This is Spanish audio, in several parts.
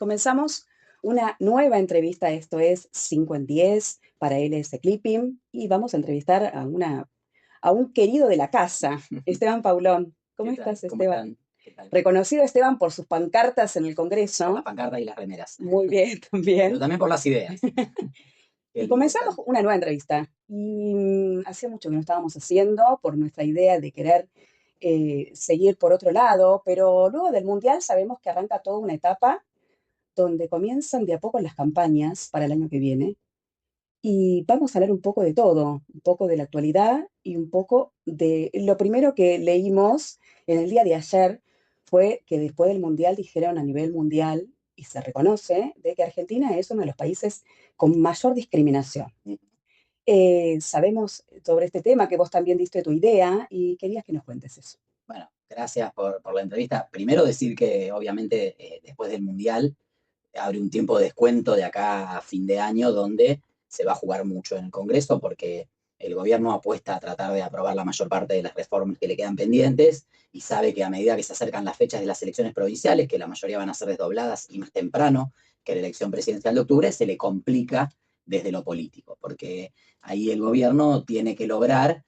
Comenzamos una nueva entrevista, esto es 5 en 10 para LS Clipping, y vamos a entrevistar a un querido de la casa, Esteban Paulón. ¿Cómo ¿Qué tal? estás, ¿Cómo Esteban? están? ¿Qué tal? Reconocido, Esteban, por sus pancartas en el Por las Congreso. pancartas y las remeras. Muy bien, Pero también. también por las ideas, que Y es lo comenzamos importante. una nueva entrevista. Y hacía mucho que no estábamos haciendo por nuestra idea de querer seguir por otro lado, pero luego del Mundial sabemos que arranca toda una etapa donde comienzan de a poco las campañas para el año que viene. Y vamos a hablar un poco de todo, un poco de la actualidad y un poco de lo primero que leímos en el día de ayer fue que después del Mundial dijeron a nivel mundial, y se reconoce, de que Argentina es uno de los países con mayor discriminación. Sabemos sobre este tema que vos también diste tu idea y querías que nos cuentes eso. Bueno, gracias por la entrevista. Primero decir que obviamente después del Mundial abre un tiempo de descuento de acá a fin de año donde se va a jugar mucho en el Congreso porque el gobierno apuesta a tratar de aprobar la mayor parte de las reformas que le quedan pendientes y sabe que a medida que se acercan las fechas de las elecciones provinciales, que la mayoría van a ser desdobladas y más temprano que la elección presidencial de octubre, se le complica desde lo político, porque ahí el gobierno tiene que lograr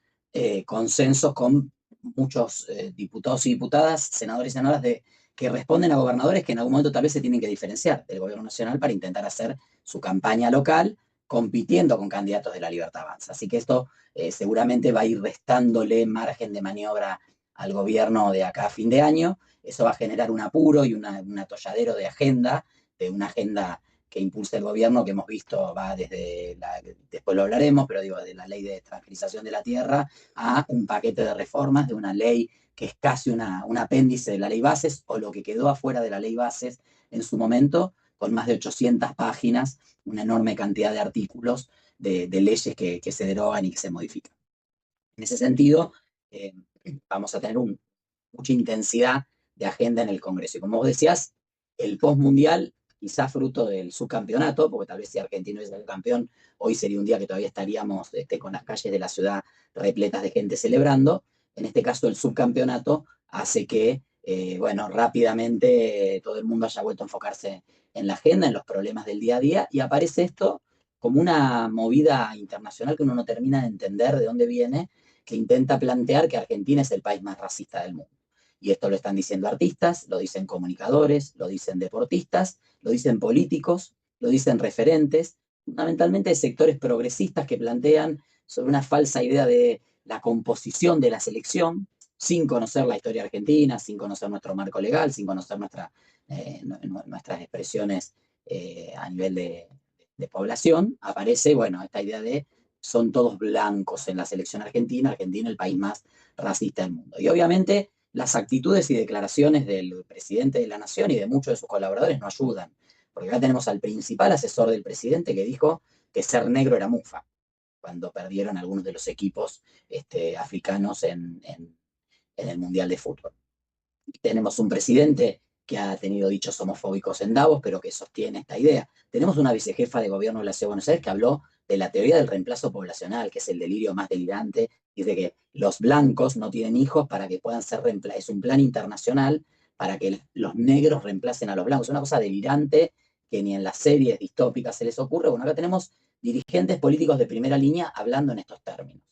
consensos con muchos diputados y diputadas, senadores y senadoras que responden a gobernadores que en algún momento tal vez se tienen que diferenciar del gobierno nacional para intentar hacer su campaña local compitiendo con candidatos de la Libertad Avanza. Así que esto seguramente va a ir restándole margen de maniobra al gobierno de acá a fin de año. Eso va a generar un apuro y un atolladero de una agenda que impulsa el gobierno, que hemos visto va desde, después lo hablaremos, pero digo, de la ley de transferización de la tierra a un paquete de reformas de una ley que es casi un apéndice de la ley bases, o lo que quedó afuera de la ley bases en su momento, con más de 800 páginas, una enorme cantidad de artículos de leyes que se derogan y que se modifican. En ese sentido, eh, vamos a tener mucha intensidad de agenda en el Congreso. Y como vos decías, el postmundial, quizás fruto del subcampeonato, porque tal vez si Argentina es el campeón, hoy sería un día que todavía estaríamos con las calles de la ciudad repletas de gente celebrando. En este caso, el subcampeonato hace que, bueno, rápidamente todo el mundo haya vuelto a enfocarse en la agenda, en los problemas del día a día, y aparece esto como una movida internacional que uno no termina de entender de dónde viene, que intenta plantear que Argentina es el país más racista del mundo. Y esto lo están diciendo artistas, lo dicen comunicadores, lo dicen deportistas, lo dicen políticos, lo dicen referentes, fundamentalmente de sectores progresistas que plantean sobre una falsa idea de la composición de la selección, sin conocer la historia argentina, sin conocer nuestro marco legal, sin conocer nuestras expresiones a nivel de población, aparece, bueno, esta idea de son todos blancos en la selección argentina, Argentina el país más racista del mundo. Y obviamente las actitudes y declaraciones del presidente de la nación y de muchos de sus colaboradores no ayudan, porque acá tenemos al principal asesor del presidente que dijo que ser negro era mufa, cuando perdieron algunos de los equipos africanos en el Mundial de Fútbol. Tenemos un presidente que ha tenido dichos homofóbicos en Davos, pero que sostiene esta idea. Tenemos una vicejefa de gobierno de la Ciudad de Buenos Aires que habló de la teoría del reemplazo poblacional, que es el delirio más delirante. Dice que los blancos no tienen hijos para que puedan ser reemplazados. Es un plan internacional para que los negros reemplacen a los blancos. Es una cosa delirante que ni en las series distópicas se les ocurre. Bueno, acá tenemos dirigentes políticos de primera línea hablando en estos términos,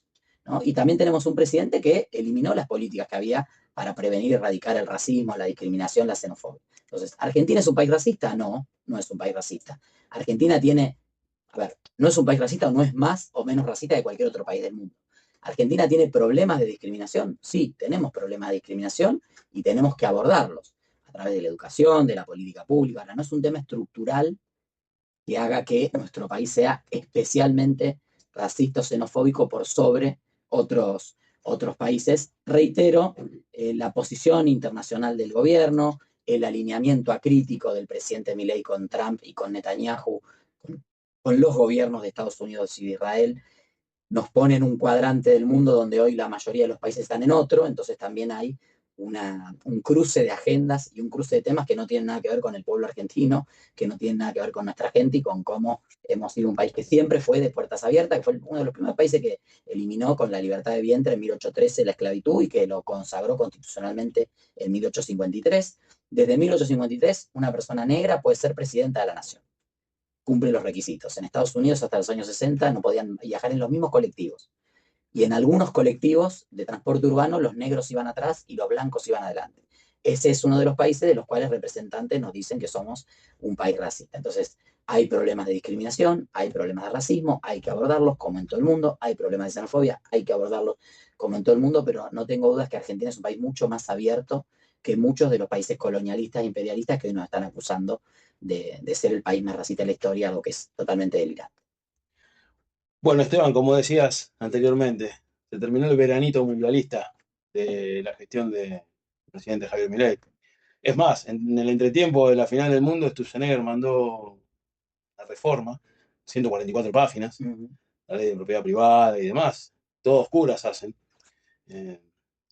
¿no? Y también tenemos un presidente que eliminó las políticas que había para prevenir y erradicar el racismo, la discriminación, la xenofobia. Entonces, ¿Argentina es un país racista? No, no es un país racista. Argentina tiene, a ver, no es un país racista o no es más o menos racista que cualquier otro país del mundo. ¿Argentina tiene problemas de discriminación? Sí, tenemos problemas de discriminación y tenemos que abordarlos a través de la educación, de la política pública. Ahora, no es un tema estructural que haga que nuestro país sea especialmente racista o xenofóbico por sobre otros países. Reitero, la posición internacional del gobierno, el alineamiento acrítico del presidente Milei con Trump y con Netanyahu, con los gobiernos de Estados Unidos y de Israel, nos pone en un cuadrante del mundo donde hoy la mayoría de los países están en otro, entonces también hay un cruce de agendas y un cruce de temas que no tienen nada que ver con el pueblo argentino, que no tienen nada que ver con nuestra gente y con cómo hemos sido un país que siempre fue de puertas abiertas, que fue uno de los primeros países que eliminó con la libertad de vientre en 1813 la esclavitud y que lo consagró constitucionalmente en 1853. Desde 1853, una persona negra puede ser presidenta de la nación. Cumple los requisitos. En Estados Unidos, hasta los años 60, no podían viajar en los mismos colectivos. Y en algunos colectivos de transporte urbano, los negros iban atrás y los blancos iban adelante. Ese es uno de los países de los cuales representantes nos dicen que somos un país racista. Entonces, hay problemas de discriminación, hay problemas de racismo, hay que abordarlos como en todo el mundo, hay problemas de xenofobia, hay que abordarlos como en todo el mundo, pero no tengo dudas que Argentina es un país mucho más abierto que muchos de los países colonialistas e imperialistas que hoy nos están acusando de ser el país más racista de la historia, algo que es totalmente delirante. Bueno, Esteban, como decías anteriormente, se terminó el veranito mundialista de la gestión del presidente Javier Milei. Es más, en el entretiempo de la final del mundo, Sturzenegger mandó la reforma, 144 páginas, Uh -huh. la ley de propiedad privada y demás. Todo oscuras hacen. Eh,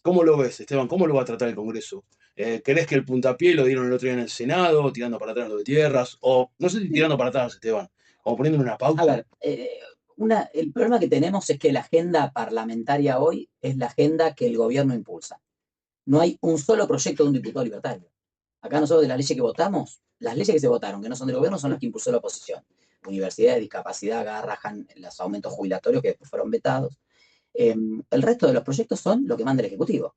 ¿Cómo lo ves, Esteban? ¿Cómo lo va a tratar el Congreso? ¿Crees que el puntapié lo dieron el otro día en el Senado, tirando para atrás lo de tierras? O no sé si tirando para atrás, Esteban, como poniéndole una A pauta. ver, el problema que tenemos es que la agenda parlamentaria hoy es la agenda que el gobierno impulsa. No hay un solo proyecto de un diputado libertario. Acá nosotros de las leyes que votamos, las leyes que se votaron, que no son del gobierno, son las que impulsó la oposición. Universidad de discapacidad, agarran los aumentos jubilatorios que después fueron vetados. El resto de los proyectos son lo que manda el Ejecutivo.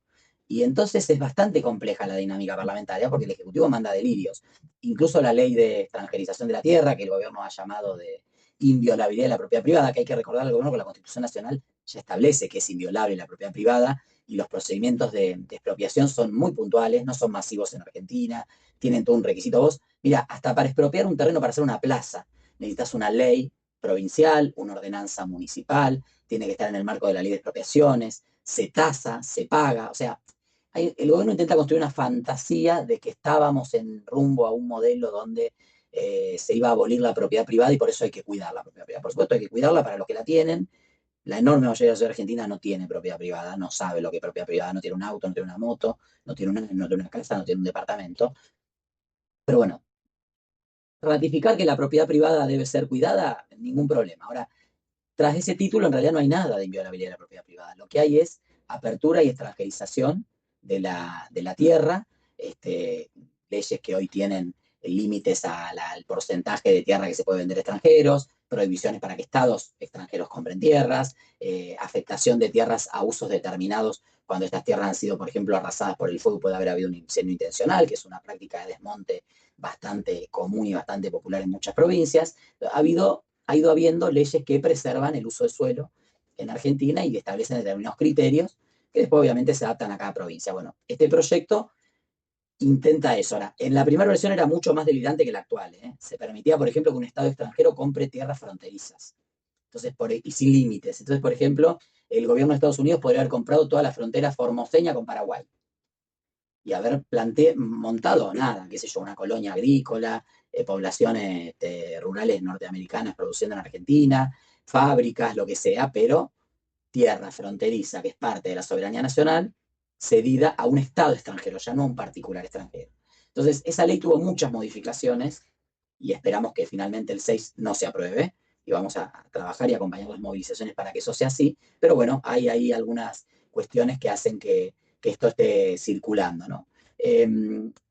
Y entonces es bastante compleja la dinámica parlamentaria porque el Ejecutivo manda delirios. Incluso la ley de extranjerización de la tierra, que el gobierno ha llamado de inviolabilidad de la propiedad privada, que hay que recordar al gobierno que la Constitución Nacional ya establece que es inviolable la propiedad privada y los procedimientos de expropiación son muy puntuales, no son masivos en Argentina, tienen todo un requisito. Vos, mira, hasta para expropiar un terreno para hacer una plaza, necesitas una ley provincial, una ordenanza municipal, tiene que estar en el marco de la ley de expropiaciones, se tasa, se paga, o sea, el gobierno intenta construir una fantasía de que estábamos en rumbo a un modelo donde se iba a abolir la propiedad privada y por eso hay que cuidar la propiedad privada. Por supuesto, hay que cuidarla para los que la tienen. La enorme mayoría de la sociedad argentina no tiene propiedad privada, no sabe lo que es propiedad privada, no tiene un auto, no tiene una moto, no tiene una casa, no tiene un departamento. Pero bueno, ratificar que la propiedad privada debe ser cuidada, ningún problema. Ahora, tras ese título en realidad no hay nada de inviolabilidad de la propiedad privada. Lo que hay es apertura y extranjerización de la tierra, leyes que hoy tienen límites al porcentaje de tierra que se puede vender a extranjeros, prohibiciones para que estados extranjeros compren tierras, afectación de tierras a usos determinados cuando estas tierras han sido, por ejemplo, arrasadas por el fuego, puede haber habido un incendio intencional, que es una práctica de desmonte bastante común y bastante popular en muchas provincias. Ha ido habiendo leyes que preservan el uso del suelo en Argentina y establecen determinados criterios que después obviamente se adaptan a cada provincia. Bueno, este proyecto intenta eso. Ahora, en la primera versión era mucho más delirante que la actual. ¿Eh? Se permitía, por ejemplo, que un Estado extranjero compre tierras fronterizas. Entonces, y sin límites. Entonces, por ejemplo, el gobierno de Estados Unidos podría haber comprado toda la frontera formoseña con Paraguay y haber montado nada, qué sé yo, una colonia agrícola, poblaciones rurales norteamericanas produciendo en Argentina, fábricas, lo que sea, pero tierra fronteriza que es parte de la soberanía nacional, cedida a un Estado extranjero, ya no a un particular extranjero. Entonces, esa ley tuvo muchas modificaciones y esperamos que finalmente el 6 no se apruebe y vamos a trabajar y acompañar las movilizaciones para que eso sea así, pero bueno, hay ahí algunas cuestiones que hacen que esto esté circulando, ¿no?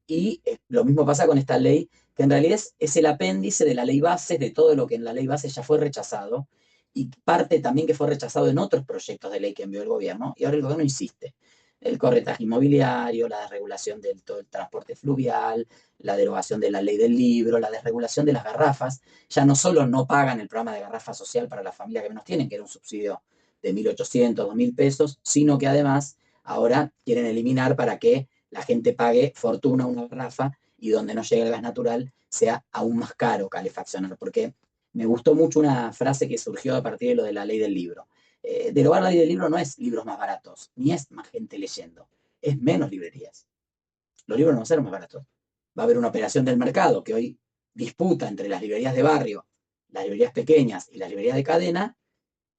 Y lo mismo pasa con esta ley, que en realidad es el apéndice de la ley base, de todo lo que en la ley base ya fue rechazado, y parte también que fue rechazado en otros proyectos de ley que envió el gobierno, y ahora el gobierno insiste. El corretaje inmobiliario, la desregulación del todo el transporte fluvial, la derogación de la ley del libro, la desregulación de las garrafas. Ya no solo no pagan el programa de garrafa social para las familias que menos tienen, que era un subsidio de 1.800, 2.000 pesos, sino que además ahora quieren eliminar para que la gente pague fortuna una garrafa y donde no llegue el gas natural sea aún más caro calefaccionar, porque me gustó mucho una frase que surgió a partir de lo de la ley del libro. Derogar la ley del libro no es libros más baratos, ni es más gente leyendo, es menos librerías. Los libros no van a ser más baratos. Va a haber una operación del mercado que hoy disputa entre las librerías de barrio, las librerías pequeñas y las librerías de cadena,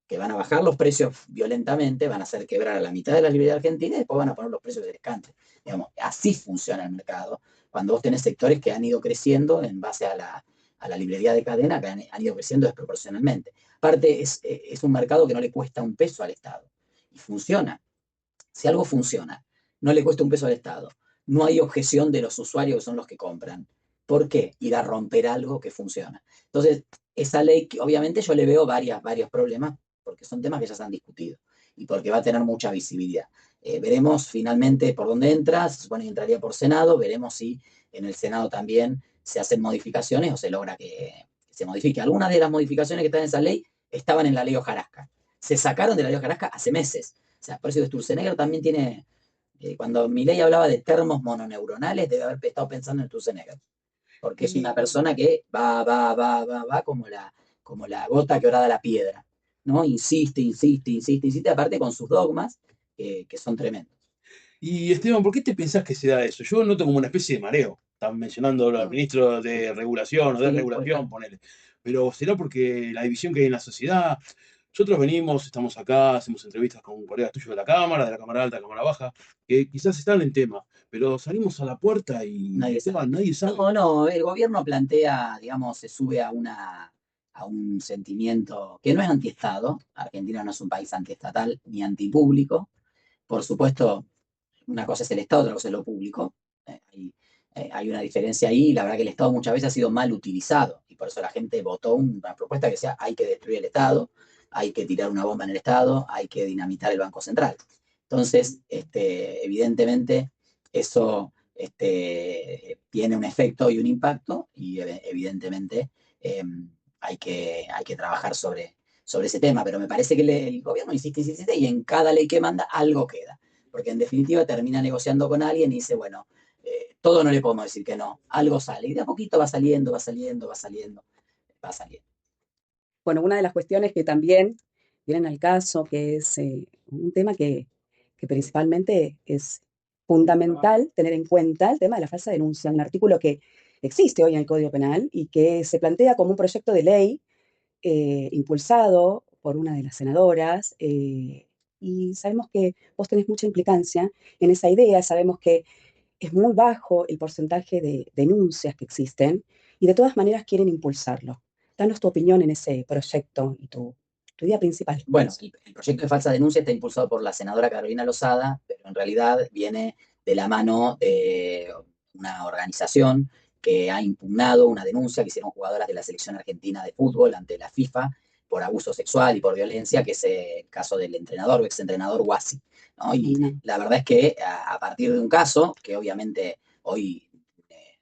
que van a bajar los precios violentamente, van a hacer quebrar a la mitad de la librería argentina y después van a poner los precios de descante. Digamos, así funciona el mercado. Cuando vos tenés sectores que han ido creciendo en base a la librería de cadena, que han ido creciendo desproporcionalmente. Aparte, es un mercado que no le cuesta un peso al Estado. Y funciona. Si algo funciona, no le cuesta un peso al Estado, no hay objeción de los usuarios que son los que compran. ¿Por qué? Ir a romper algo que funciona. Entonces, esa ley, obviamente yo le veo varios problemas, porque son temas que ya se han discutido y porque va a tener mucha visibilidad. Veremos finalmente por dónde entra, se supone que entraría por Senado, veremos si en el Senado también se hacen modificaciones o se logra que se modifique. Algunas de las modificaciones que están en esa ley estaban en la ley Hojarasca. Se sacaron de la ley Hojarasca hace meses. O sea, por eso Sturzenegger también tiene, cuando Milei hablaba de termos mononeuronales, debe haber estado pensando en Sturzenegger, porque es una Y persona que va como la gota que horada la piedra, ¿no? Insiste, aparte con sus dogmas, que son tremendos. Y Esteban, ¿por qué te pensás que se da eso? Yo noto como una especie de mareo. Están mencionando al Mm, ministro de regulación o sí, puede ser. desregulación, ponele. Pero será porque la división que hay en la sociedad. Nosotros venimos, estamos acá, hacemos entrevistas con colegas tuyos de la Cámara Alta, Cámara Baja, que quizás están en tema, pero salimos a la puerta y Nadie Esteban, sabe. nadie sabe. No, el gobierno plantea, digamos, se sube a un sentimiento que no es antiestado. Argentina no es un país antiestatal ni antipúblico. Por supuesto, una cosa es el Estado, otra cosa es lo público. Hay una diferencia ahí, y la verdad que el Estado muchas veces ha sido mal utilizado, y por eso la gente votó una propuesta que decía hay que destruir el Estado, hay que tirar una bomba en el Estado, hay que dinamitar el Banco Central. Entonces, evidentemente, eso tiene un efecto y un impacto, y evidentemente eh, hay que trabajar sobre ese tema, pero me parece que el gobierno insiste, y en cada ley que manda algo queda, porque en definitiva termina negociando con alguien y dice, bueno, todo no le podemos decir que no, algo sale, y de a poquito va saliendo, va saliendo, va saliendo, va saliendo. bueno, una de las cuestiones que también vienen al caso, que es un tema que principalmente es fundamental tener en cuenta, el tema de la falsa denuncia, un artículo que existe hoy en el Código Penal y que se plantea como un proyecto de ley impulsado por una de las senadoras, y sabemos que vos tenés mucha implicancia en esa idea, sabemos que es muy bajo el porcentaje de denuncias que existen y de todas maneras quieren impulsarlo. Danos tu opinión en ese proyecto y tu idea principal. Bueno, el proyecto de falsa denuncia está impulsado por la senadora Carolina Lozada, pero en realidad viene de la mano de una organización que ha impugnado una denuncia que hicieron jugadoras de la selección argentina de fútbol ante la FIFA por abuso sexual y por violencia, que es el caso del entrenador o exentrenador Guasi, ¿no? Y No. la verdad es que a partir de un caso, que obviamente hoy,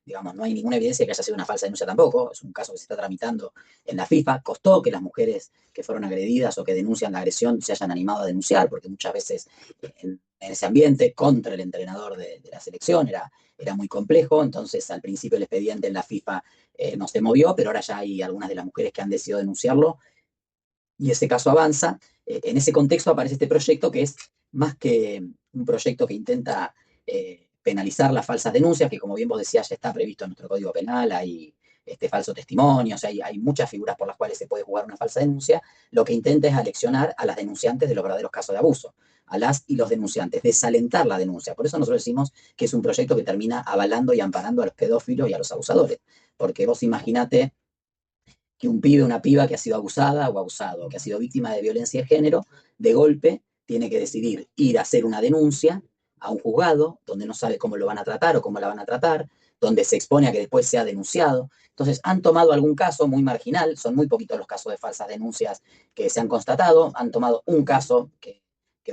digamos, no hay ninguna evidencia de que haya sido una falsa denuncia tampoco, es un caso que se está tramitando en la FIFA, costó que las mujeres que fueron agredidas o que denuncian la agresión se hayan animado a denunciar, porque muchas veces en ese ambiente contra el entrenador de la selección era muy complejo. Entonces al principio el expediente en la FIFA no se movió, pero ahora ya hay algunas de las mujeres que han decidido denunciarlo y ese caso avanza. En ese contexto aparece este proyecto que es más que un proyecto que intenta penalizar las falsas denuncias, que como bien vos decías ya está previsto en nuestro Código Penal, hay falso testimonio, o sea, hay muchas figuras por las cuales se puede jugar una falsa denuncia. Lo que intenta es aleccionar a las denunciantes de los verdaderos casos de abuso, a las y los denunciantes, desalentar la denuncia. Por eso nosotros decimos que es un proyecto que termina avalando y amparando a los pedófilos y a los abusadores, porque vos imaginate que un pibe, una piba que ha sido abusada o abusado, que ha sido víctima de violencia de género, de golpe tiene que decidir ir a hacer una denuncia a un juzgado donde no sabe cómo lo van a tratar o cómo la van a tratar, donde se expone a que después sea denunciado. Entonces, han tomado algún caso muy marginal, son muy poquitos los casos de falsas denuncias que se han constatado, han tomado un caso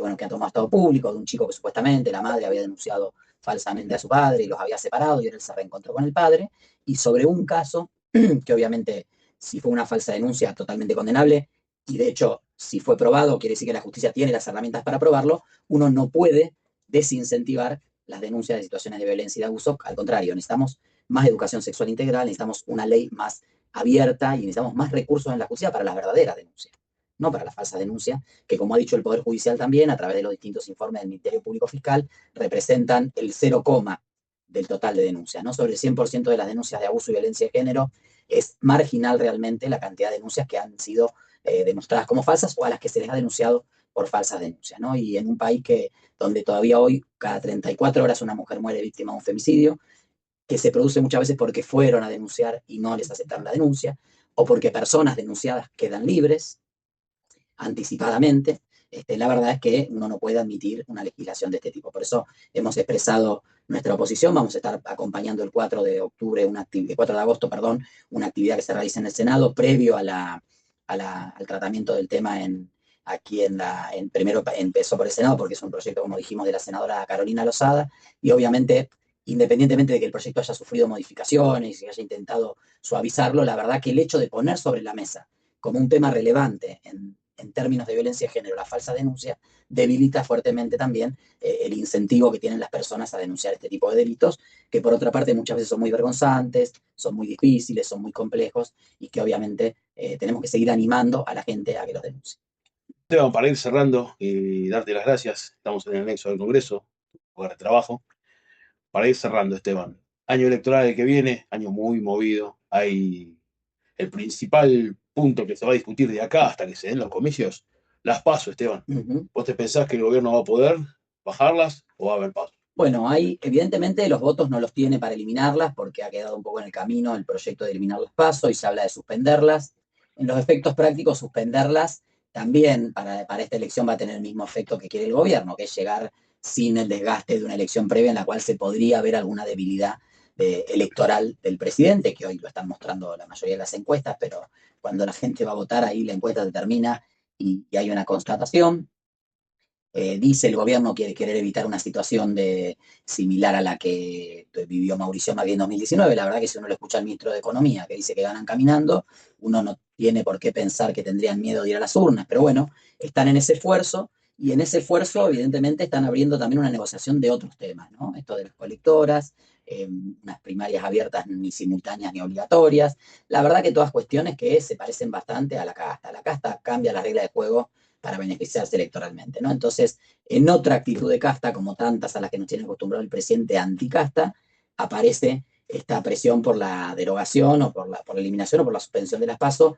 bueno, que ha tomado estado público, de un chico que supuestamente la madre había denunciado falsamente a su padre y los había separado y él se reencontró con el padre, y sobre un caso que obviamente si fue una falsa denuncia, totalmente condenable, y de hecho, si fue probado, quiere decir que la justicia tiene las herramientas para probarlo, uno no puede desincentivar las denuncias de situaciones de violencia y de abuso, al contrario, necesitamos más educación sexual integral, necesitamos una ley más abierta y necesitamos más recursos en la justicia para las verdaderas denuncias, no para las falsas denuncias, que como ha dicho el Poder Judicial también, a través de los distintos informes del Ministerio Público Fiscal, representan el 0, del total de denuncias, ¿no? Sobre el 100% de las denuncias de abuso y violencia de género es marginal realmente la cantidad de denuncias que han sido demostradas como falsas o a las que se les ha denunciado por falsas denuncias, ¿no? Y en un país donde todavía hoy cada 34 horas una mujer muere víctima de un femicidio, que se produce muchas veces porque fueron a denunciar y no les aceptaron la denuncia, o porque personas denunciadas quedan libres anticipadamente. la verdad es que uno no puede admitir una legislación de este tipo. Por eso hemos expresado nuestra oposición. Vamos a estar acompañando el 4 de octubre, el 4 de agosto, perdón, una actividad que se realiza en el Senado previo al tratamiento del tema aquí primero empezó por el Senado porque es un proyecto, como dijimos, de la senadora Carolina Lozada, y obviamente, independientemente de que el proyecto haya sufrido modificaciones y haya intentado suavizarlo, la verdad que el hecho de poner sobre la mesa como un tema relevante en términos de violencia de género la falsa denuncia, debilita fuertemente también el incentivo que tienen las personas a denunciar este tipo de delitos, que por otra parte muchas veces son muy vergonzantes, son muy difíciles, son muy complejos, y que obviamente tenemos que seguir animando a la gente a que los denuncie. Esteban, para ir cerrando y darte las gracias, estamos en el anexo del Congreso, lugar de trabajo. Para ir cerrando, Esteban, año electoral el que viene, año muy movido. Hay el principal punto que se va a discutir de acá hasta que se den los comicios, las PASO, Esteban. ¿Vos te pensás que el gobierno va a poder bajarlas o va a haber PASO? Bueno, evidentemente los votos no los tiene para eliminarlas porque ha quedado un poco en el camino el proyecto de eliminar las PASO y se habla de suspenderlas. En los efectos prácticos, suspenderlas también para esta elección va a tener el mismo efecto que quiere el gobierno, que es llegar sin el desgaste de una elección previa en la cual se podría ver alguna debilidad electoral del presidente, que hoy lo están mostrando la mayoría de las encuestas, pero cuando la gente va a votar ahí la encuesta determina y hay una constatación. Dice el gobierno que querer evitar una situación similar a la que vivió Mauricio Macri en 2019. La verdad que si uno lo escucha al ministro de Economía, que dice que ganan caminando, uno no tiene por qué pensar que tendrían miedo de ir a las urnas. Pero bueno, están en ese esfuerzo, y en ese esfuerzo evidentemente están abriendo también una negociación de otros temas, ¿no? Esto de las colectoras, unas primarias abiertas ni simultáneas ni obligatorias. La verdad que todas cuestiones que se parecen bastante a la casta. La casta cambia las reglas de juego para beneficiarse electoralmente, ¿no? Entonces, en otra actitud de casta, como tantas a las que nos tiene acostumbrado el presidente anticasta, aparece esta presión por la derogación o por la eliminación o por la suspensión de las PASO,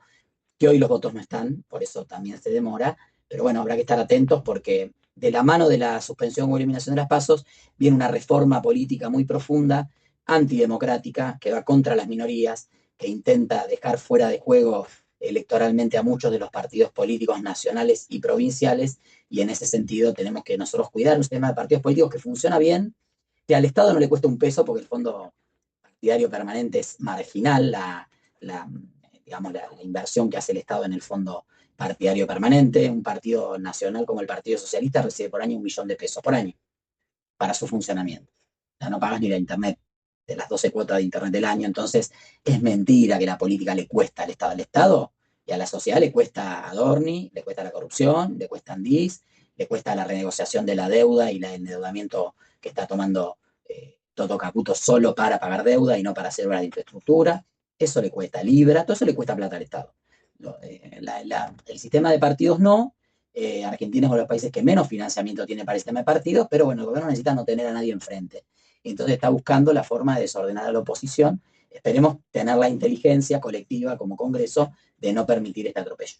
que hoy los votos no están, por eso también se demora, pero bueno, habrá que estar atentos porque de la mano de la suspensión o eliminación de las PASO viene una reforma política muy profunda, antidemocrática, que va contra las minorías, que intenta dejar fuera de juego electoralmente a muchos de los partidos políticos nacionales y provinciales, y en ese sentido tenemos que nosotros cuidar un sistema de partidos políticos que funciona bien, que al Estado no le cuesta un peso porque el fondo partidario permanente es marginal, la, digamos, la inversión que hace el Estado en el fondo partidario permanente. Un partido nacional como el Partido Socialista recibe por año 1 millón de pesos por año para su funcionamiento. Ya no pagas ni la internet, de las 12 cuotas de internet del año. Entonces, es mentira que la política le cuesta al Estado. Al Estado y a la sociedad le cuesta Adorni, le cuesta la corrupción, le cuesta Andís, le cuesta la renegociación de la deuda y el endeudamiento que está tomando Toto Caputo solo para pagar deuda y no para hacer obras de infraestructura. Eso le cuesta Libra, todo eso le cuesta plata al Estado. El sistema de partidos no. Argentina es uno de los países que menos financiamiento tiene para el sistema de partidos, pero bueno, el gobierno necesita no tener a nadie enfrente. Entonces está buscando la forma de desordenar a la oposición. Esperemos tener la inteligencia colectiva como Congreso de no permitir este atropello.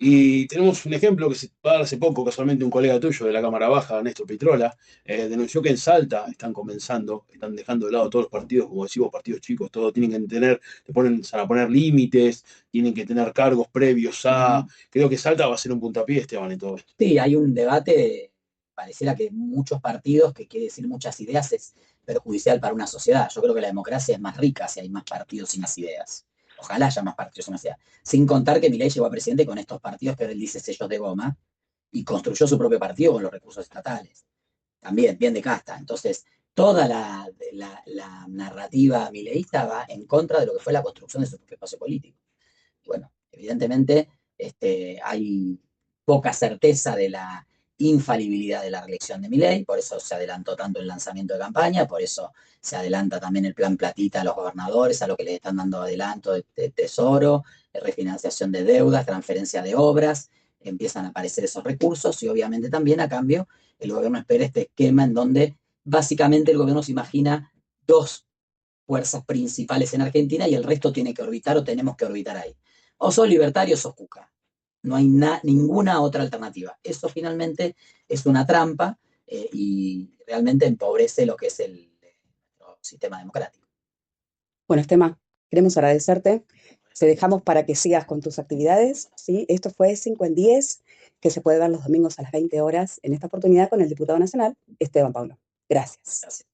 Y tenemos un ejemplo que se va a dar hace poco, casualmente un colega tuyo de la Cámara Baja, Néstor Pitrola, denunció que en Salta están comenzando, están dejando de lado todos los partidos, como decimos, partidos chicos, todos tienen que tener, a poner límites, tienen que tener cargos previos a... Creo que Salta va a ser un puntapié, Esteban, en todo esto. Sí, hay un debate, pareciera que muchos partidos, que quiere decir muchas ideas, es perjudicial para una sociedad. Yo creo que la democracia es más rica si hay más partidos y más ideas. Ojalá haya más partidos y más ideas. Sin contar que Milei llegó a presidente con estos partidos que ahora él dice sellos de goma y construyó su propio partido con los recursos estatales. También, bien de casta. Entonces, toda la narrativa mileísta va en contra de lo que fue la construcción de su propio espacio político. Y bueno, evidentemente hay poca certeza de la infalibilidad de la reelección de Milei, por eso se adelantó tanto el lanzamiento de campaña, por eso se adelanta también el plan platita a los gobernadores, a lo que les están dando adelanto de tesoro, de refinanciación de deudas, transferencia de obras, empiezan a aparecer esos recursos, y obviamente también a cambio el gobierno espera este esquema en donde básicamente el gobierno se imagina dos fuerzas principales en Argentina y el resto tiene que orbitar o tenemos que orbitar ahí. O sos libertario o sos cuca. No hay ninguna otra alternativa. Eso finalmente es una trampa y realmente empobrece lo que es el sistema democrático. Bueno, Estema, queremos agradecerte. Te dejamos para que sigas con tus actividades, ¿sí? Esto fue 5 en 10. que se puede ver los domingos a las 20 horas, en esta oportunidad con el diputado nacional, Esteban Paulo. Gracias. Gracias.